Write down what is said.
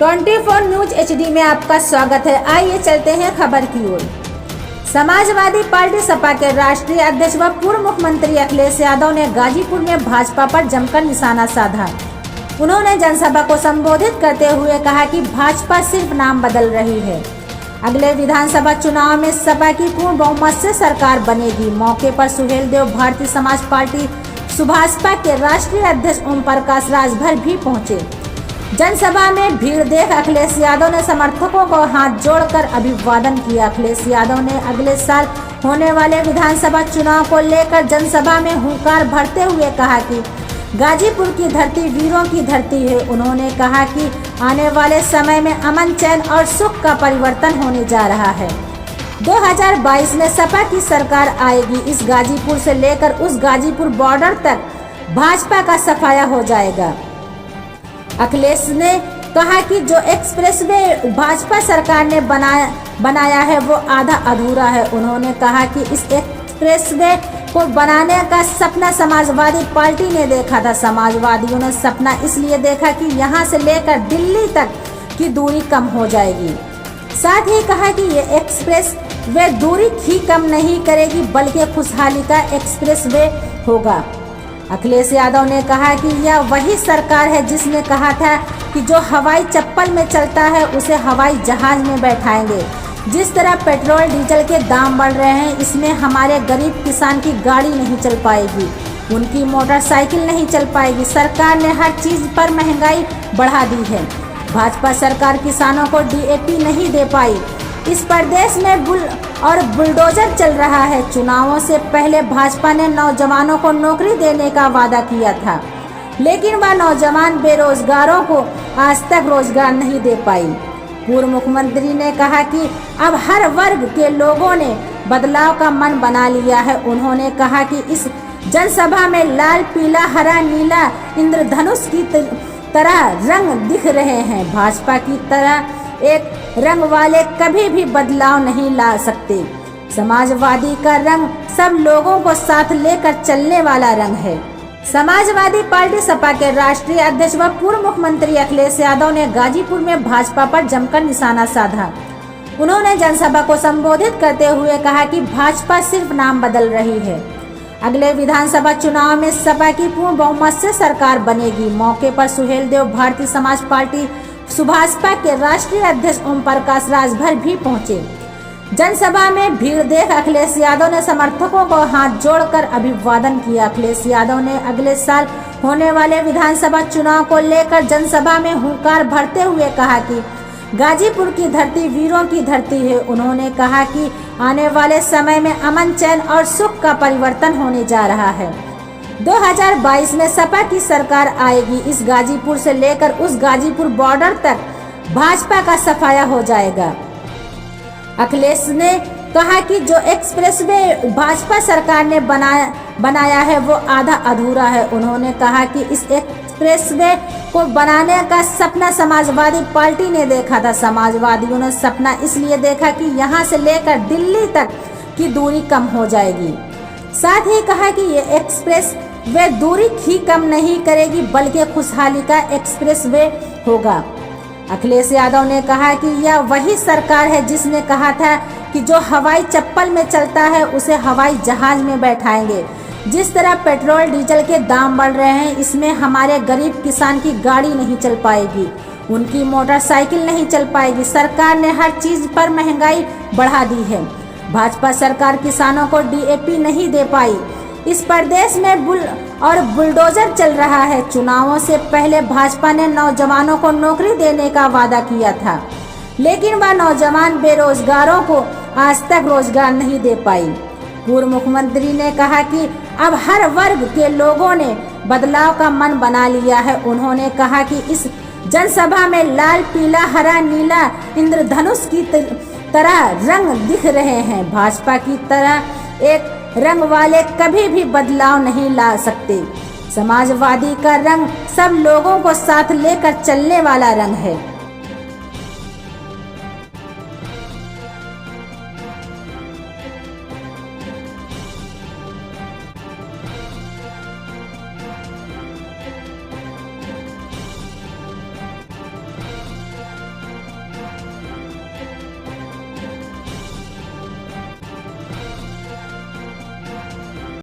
24 news HD में आपका स्वागत है। आइए चलते हैं खबर की ओर। समाजवादी पार्टी सपा के राष्ट्रीय अध्यक्ष व पूर्व मुख्यमंत्री अखिलेश यादव ने गाजीपुर में भाजपा पर जमकर निशाना साधा। उन्होंने जनसभा को संबोधित करते हुए कहा कि भाजपा सिर्फ नाम बदल रही है। अगले विधानसभा चुनाव में सपा की पूर्ण बहुमत से सरकार बनेगी। मौके पर सुहेलदेव भारतीय समाज पार्टी सुभाषपा के राष्ट्रीय अध्यक्ष ओम प्रकाश राजभर भी पहुंचे। जनसभा में भीड़ देख अखिलेश यादव ने समर्थकों को हाथ जोड़कर अभिवादन किया। अखिलेश यादव ने अगले साल होने वाले विधानसभा चुनाव को लेकर जनसभा में हुंकार भरते हुए कहा कि गाजीपुर की धरती वीरों की धरती है। उन्होंने कहा कि आने वाले समय में अमन, चैन और सुख का परिवर्तन होने जा रहा है। 2022 में सपा की सरकार आएगी। इस गाजीपुर से लेकर उस गाजीपुर बॉर्डर तक भाजपा का सफाया हो जाएगा। अखिलेश ने कहा कि जो एक्सप्रेसवे भाजपा सरकार ने बनाया है वो आधा अधूरा है। उन्होंने कहा कि इस एक्सप्रेसवे को बनाने का सपना समाजवादी पार्टी ने देखा था। समाजवादियों ने सपना इसलिए देखा कि यहां से लेकर दिल्ली तक की दूरी कम हो जाएगी। साथ ही कहा कि ये एक्सप्रेस वे दूरी ही कम नहीं करेगी बल्कि खुशहाली का एक्सप्रेस वे होगा। अखिलेश यादव ने कहा कि यह वही सरकार है जिसने कहा था कि जो हवाई चप्पल में चलता है उसे हवाई जहाज में बैठाएंगे। जिस तरह पेट्रोल डीजल के दाम बढ़ रहे हैं, इसमें हमारे गरीब किसान की गाड़ी नहीं चल पाएगी, उनकी मोटरसाइकिल नहीं चल पाएगी। सरकार ने हर चीज़ पर महंगाई बढ़ा दी है। भाजपा सरकार किसानों को DAP नहीं दे पाई। इस प्रदेश में बुलडोजर चल रहा है। चुनावों से पहले भाजपा ने नौजवानों को नौकरी देने का वादा किया था, लेकिन वह नौजवान बेरोजगारों को आज तक रोजगार नहीं दे पाई। पूर्व मुख्यमंत्री ने कहा कि अब हर वर्ग के लोगों ने बदलाव का मन बना लिया है। उन्होंने कहा कि इस जनसभा में लाल, पीला, हरा, नीला इंद्रधनुष की तरह रंग दिख रहे हैं। भाजपा की तरह एक रंग वाले कभी भी बदलाव नहीं ला सकते। समाजवादी का रंग सब लोगों को साथ लेकर चलने वाला रंग है। समाजवादी पार्टी सपा के राष्ट्रीय अध्यक्ष व पूर्व मुख्यमंत्री अखिलेश यादव ने गाजीपुर में भाजपा पर जमकर निशाना साधा। उन्होंने जनसभा को संबोधित करते हुए कहा कि भाजपा सिर्फ नाम बदल रही है। अगले विधानसभा चुनाव में सपा की पूर्ण बहुमत से सरकार बनेगी। मौके पर सुहेलदेव भारतीय समाज पार्टी सुभाषपा के राष्ट्रीय अध्यक्ष ओम प्रकाश राजभर भी पहुंचे। जनसभा में भीड़ देख अखिलेश यादव ने समर्थकों को हाथ जोड़कर अभिवादन किया। अखिलेश यादव ने अगले साल होने वाले विधानसभा चुनाव को लेकर जनसभा में हुंकार भरते हुए कहा कि गाजीपुर की धरती वीरों की धरती है। उन्होंने कहा कि आने वाले समय में अमन, चैन और सुख का परिवर्तन होने जा रहा है। 2022 में सपा की सरकार आएगी। इस गाजीपुर से लेकर उस गाजीपुर बॉर्डर तक भाजपा का सफाया हो जाएगा। अखिलेश ने कहा कि जो एक्सप्रेसवे भाजपा सरकार ने बनाया है वो आधा अधूरा है। उन्होंने कहा कि इस एक्सप्रेसवे को बनाने का सपना समाजवादी पार्टी ने देखा था। समाजवादियों ने सपना इसलिए देखा कि यहां से लेकर दिल्ली तक की दूरी कम हो जाएगी। साथ ही कहा कि ये एक्सप्रेस वे दूरी ही कम नहीं करेगी बल्कि खुशहाली का एक्सप्रेस वे होगा। अखिलेश यादव ने कहा कि यह वही सरकार है जिसने कहा था कि जो हवाई चप्पल में चलता है उसे हवाई जहाज में बैठाएंगे। जिस तरह पेट्रोल डीजल के दाम बढ़ रहे हैं, इसमें हमारे गरीब किसान की गाड़ी नहीं चल पाएगी, उनकी मोटरसाइकिल नहीं चल पाएगी। सरकार ने हर चीज़ पर महंगाई बढ़ा दी है। भाजपा सरकार किसानों को DAP नहीं दे पाई। इस प्रदेश में बुलडोजर चल रहा है। चुनावों से पहले भाजपा ने नौजवानों को नौकरी देने का वादा किया था, लेकिन वह नौजवान बेरोजगारों को आज तक रोजगार नहीं दे पाई। पूर्व मुख्यमंत्री ने कहा कि अब हर वर्ग के लोगों ने बदलाव का मन बना लिया है। उन्होंने कहा कि इस जनसभा में लाल, पीला, हरा, नीला इंद्रधनुष की तरह रंग दिख रहे हैं। भाजपा की तरह एक रंग वाले कभी भी बदलाव नहीं ला सकते। समाजवादी का रंग सब लोगों को साथ लेकर चलने वाला रंग है।